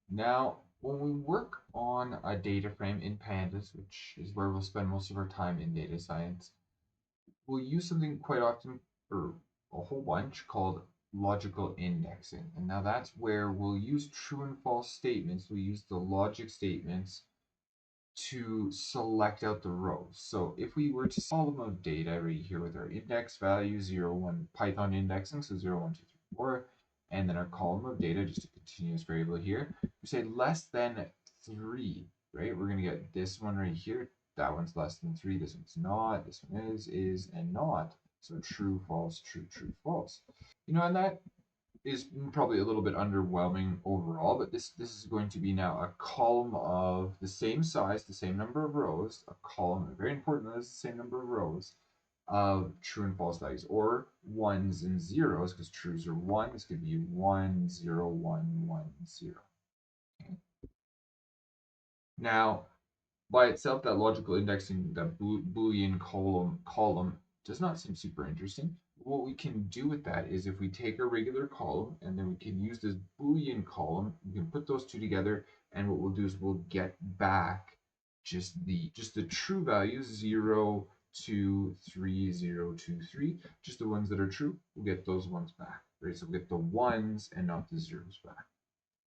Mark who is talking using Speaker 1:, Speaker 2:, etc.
Speaker 1: Now, when we work on a data frame in Pandas, which is where we'll spend most of our time in data science, we'll use something quite often, or a whole bunch, called logical indexing. And now that's where we'll use true and false statements. We'll use the logic statements to select out the rows. So if we were to column of data right here with our index value 0, 1, Python indexing, so 0, 1, 2, 3, 4, and then our column of data, just a continuous variable here, we say less than 3, right? We're going to get this one right here. That one's less than 3. This one's not. This one is, and not. So true, false, true, true, false. And that is probably a little bit underwhelming overall, but this is going to be now a column of the same size, the same number of rows, a column, very important, that is the same number of rows of true and false values, or ones and zeros, because trues are 1. This could be 1, 0, 1, 1, 0. Okay. Now, by itself, that logical indexing, that Boolean column does not seem super interesting. What we can do with that is if we take a regular column and then we can use this Boolean column, we can put those two together, and what we'll do is we'll get back just the true values 0, 2, 3, 0, 2, 3, just the ones that are true. We'll get those ones back, right? So we'll get the ones and not the zeros back.